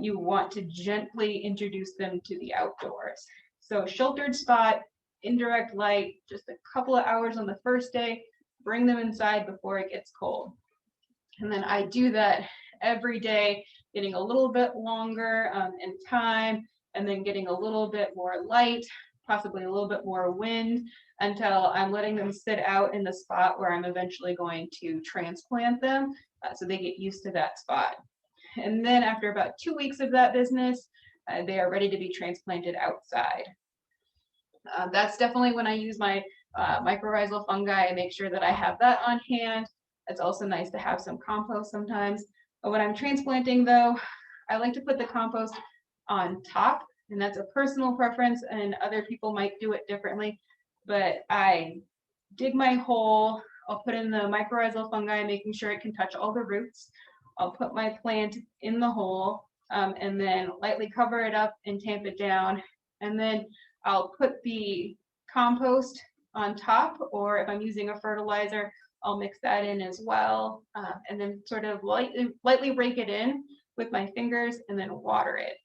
You want to gently introduce them to the outdoors. So sheltered spot, indirect light, just a couple of hours on the first day, bring them inside before it gets cold. And then I do that every day, getting a little bit longer in time, and then getting a little bit more light, possibly a little bit more wind, until I'm letting them sit out in the spot where I'm eventually going to transplant them, so they get used to that spot. And then after about 2 weeks of that business, they are ready to be transplanted outside. That's definitely when I use my mycorrhizal fungi. I make sure that I have that on hand. It's also nice to have some compost sometimes. But when I'm transplanting though, I like to put the compost on top, and that's a personal preference, and other people might do it differently. But I dig my hole, I'll put in the mycorrhizal fungi, making sure it can touch all the roots. I'll put my plant in the hole, and then lightly cover it up and tamp it down. And then I'll put the compost on top, or if I'm using a fertilizer, I'll mix that in as well, and then sort of lightly rake it in with my fingers and then water it.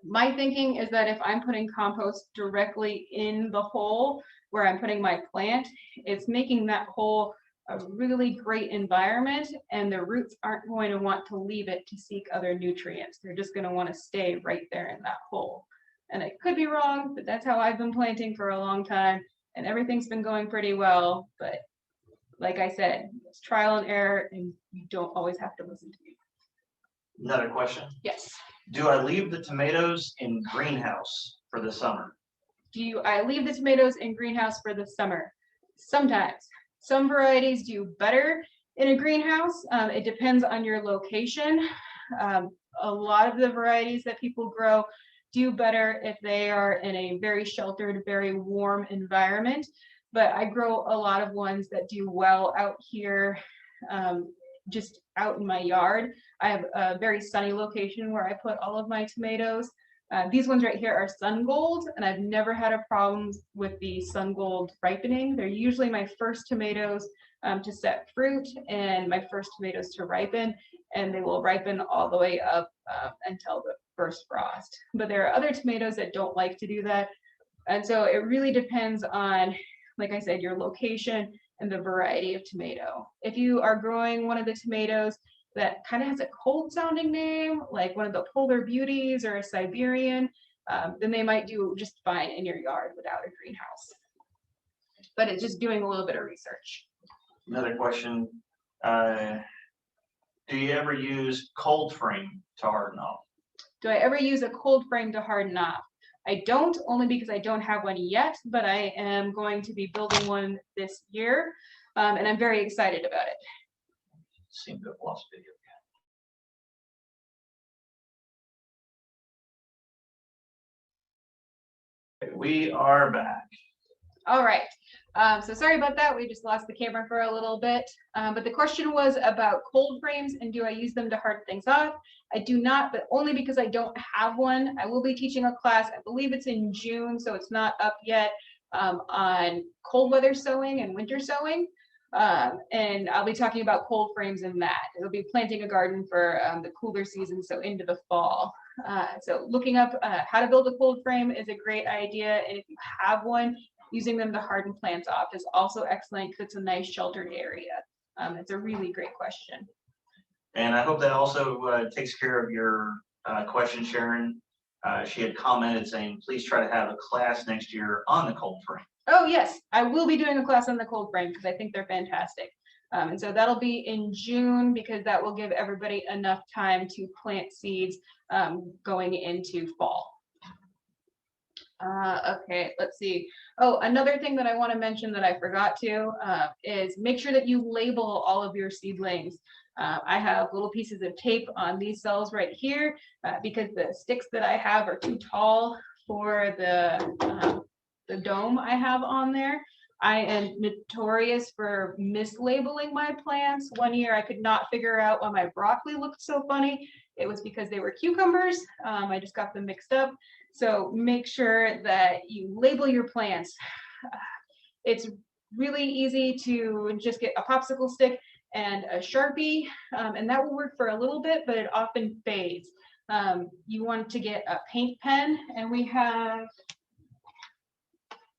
My thinking is that if I'm putting compost directly in the hole where I'm putting my plant, it's making that hole a really great environment, and the roots aren't going to want to leave it to seek other nutrients. They're just going to want to stay right there in that hole. And I could be wrong, but that's how I've been planting for a long time, and everything's been going pretty well. But like I said, it's trial and error, and you don't always have to listen to me. Another question. Yes. Do I leave the tomatoes in greenhouse for the summer? I leave the tomatoes in greenhouse for the summer? Sometimes. Some varieties do better in a greenhouse. It depends on your location. A lot of the varieties that people grow do better if they are in a very sheltered, very warm environment. But I grow a lot of ones that do well out here, just out in my yard. I have a very sunny location where I put all of my tomatoes. These ones right here are sun gold, and I've never had a problem with the sun gold ripening. They're usually my first tomatoes to set fruit and my first tomatoes to ripen, and they will ripen all the way up until the first frost. But there are other tomatoes that don't like to do that. And so it really depends on, like I said, your location and the variety of tomato. If you are growing one of the tomatoes that kind of has a cold sounding name, like one of the Polar Beauties or a Siberian, then they might do just fine in your yard without a greenhouse. But it's just doing a little bit of research. Another question. Do you ever use cold frame to harden off? Do I ever use a cold frame to harden off? I don't, only because I don't have one yet, but I am going to be building one this year, and I'm very excited about it. Seem to have lost video again. We are back. All right. So sorry about that. We just lost the camera for a little bit. But the question was about cold frames and do I use them to harden things off? I do not, but only because I don't have one. I will be teaching a class, I believe it's in June, so it's not up yet, on cold weather sowing and winter sowing. And I'll be talking about cold frames in that. It'll be planting a garden for the cooler season, so into the fall. So looking up how to build a cold frame is a great idea. And if you have one, using them to harden plants off is also excellent because it's a nice sheltered area. It's a really great question. And I hope that also takes care of your question, Sharon. She had commented saying, please try to have a class next year on the cold frame. Oh yes, I will be doing a class on the cold frame because I think they're fantastic. And so that'll be in June because that will give everybody enough time to plant seeds going into fall. Okay, let's see. Oh, another thing that I want to mention that I forgot to is make sure that you label all of your seedlings. I have little pieces of tape on these cells right here because the sticks that I have are too tall for the dome I have on there. I am notorious for mislabeling my plants. One year I could not figure out why my broccoli looked so funny. It was because they were cucumbers. I just got them mixed up. So make sure that you label your plants. It's really easy to just get a popsicle stick and a Sharpie, and that will work for a little bit, but it often fades. You want to get a paint pen, and we have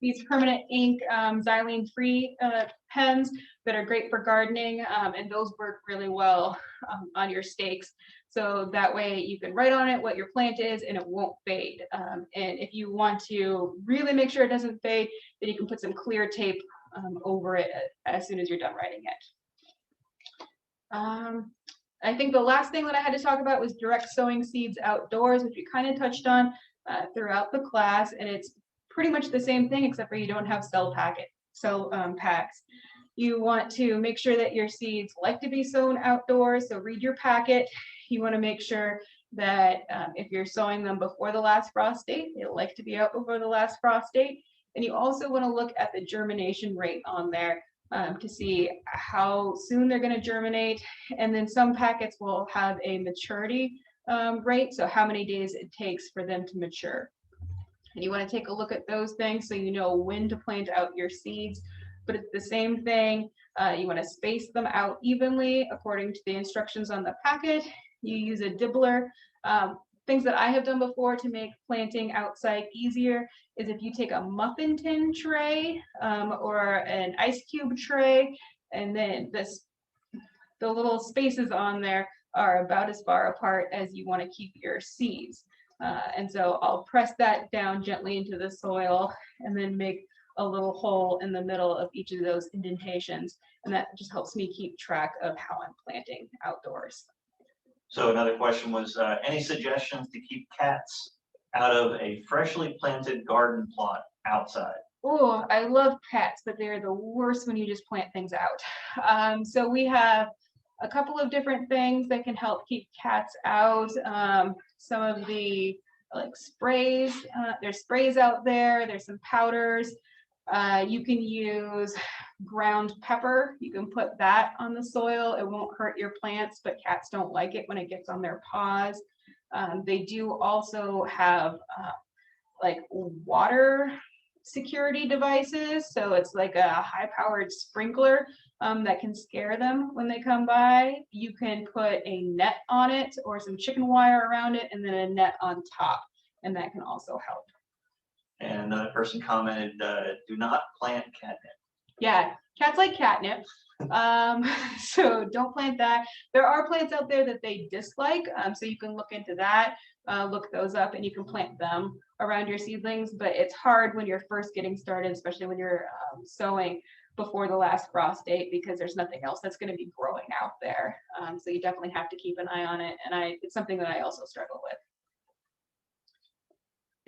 these permanent ink xylene-free pens that are great for gardening, and those work really well on your stakes. So that way you can write on it what your plant is and it won't fade. And if you want to really make sure it doesn't fade, then you can put some clear tape over it as soon as you're done writing it. I think the last thing that I had to talk about was direct sowing seeds outdoors, which we kind of touched on throughout the class, and it's pretty much the same thing except for you don't have packs. You want to make sure that your seeds like to be sown outdoors, so read your packet. You want to make sure that if you're sowing them before the last frost date, they like to be out before the last frost date. And you also want to look at the germination rate on there to see how soon they're going to germinate. And then some packets will have a maturity rate, so how many days it takes for them to mature. And you want to take a look at those things so you know when to plant out your seeds. But it's the same thing. You want to space them out evenly according to the instructions on the packet. You use a dibbler. Things that I have done before to make planting outside easier is if you take a muffin tin tray or an ice cube tray, and then the little spaces on there are about as far apart as you want to keep your seeds. And so I'll press that down gently into the soil and then make a little hole in the middle of each of those indentations. And that just helps me keep track of how I'm planting outdoors. So another question was, any suggestions to keep cats out of a freshly planted garden plot outside? Oh, I love cats, but they're the worst when you just plant things out. So we have a couple of different things that can help keep cats out. Some of the sprays, there's sprays out there, there's some powders. You can use ground pepper. You can put that on the soil. It won't hurt your plants, but cats don't like it when it gets on their paws. They do also have water security devices. So it's like a high-powered sprinkler that can scare them when they come by. You can put a net on it or some chicken wire around it and then a net on top, and that can also help. And another person commented, do not plant catnip. Yeah, cats like catnip. So don't plant that. There are plants out there that they dislike, so you can look into that, look those up, and you can plant them around your seedlings. But it's hard when you're first getting started, especially when you're sowing before the last frost date, because there's nothing else that's going to be growing out there. So you definitely have to keep an eye on it, and it's something that I also struggle with.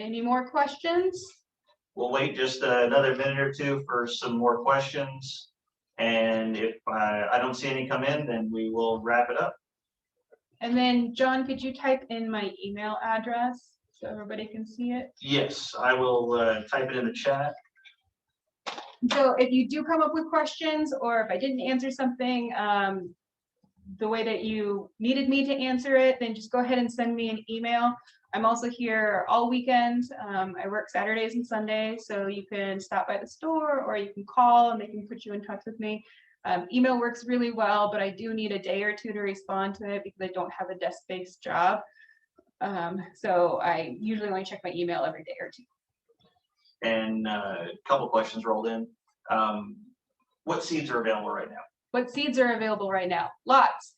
Any more questions? We'll wait just another minute or two for some more questions. And if I don't see any come in, then we will wrap it up. And then, John, could you type in my email address so everybody can see it? Yes, I will type it in the chat. So if you do come up with questions, or if I didn't answer something the way that you needed me to answer it, then just go ahead and send me an email. I'm also here all weekend. I work Saturdays and Sundays, so you can stop by the store or you can call and they can put you in touch with me. Email works really well, but I do need a day or two to respond to it because I don't have a desk-based job. So I usually only check my email every day or two. And a couple questions rolled in. What seeds are available right now? What seeds are available right now? Lots.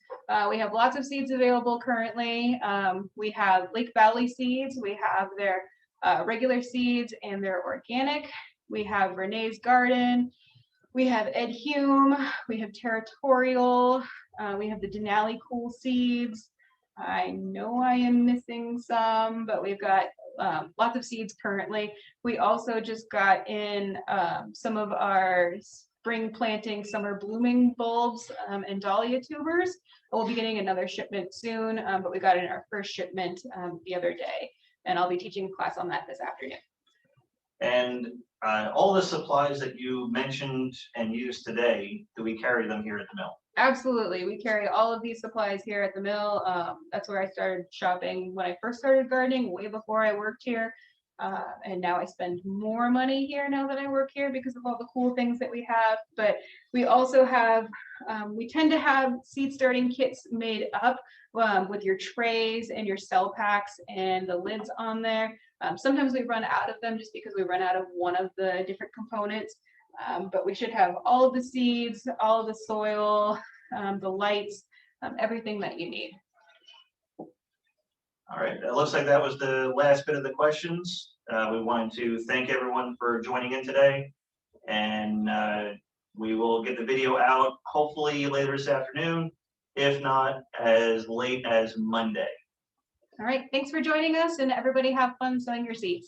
We have lots of seeds available currently. We have Lake Valley seeds. We have their regular seeds and their organic. We have Renee's Garden. We have Ed Hume. We have Territorial. We have the Denali Cool seeds. I know I am missing some, but we've got lots of seeds currently. We also just got in some of our spring planting, summer blooming bulbs and dahlia tubers. We'll be getting another shipment soon, but we got in our first shipment the other day, and I'll be teaching a class on that this afternoon. And all the supplies that you mentioned and used today, do we carry them here at the mill? Absolutely. We carry all of these supplies here at the mill. That's where I started shopping when I first started gardening, way before I worked here. And now I spend more money here now that I work here because of all the cool things that we have. But we also have, we tend to have seed starting kits made up with your trays and your cell packs and the lids on there. Sometimes we run out of them just because we run out of one of the different components. But we should have all of the seeds, all of the soil, the lights, everything that you need. All right, it looks like that was the last bit of the questions. We wanted to thank everyone for joining in today, and we will get the video out hopefully later this afternoon, if not as late as Monday. All right, thanks for joining us, and everybody have fun sowing your seeds.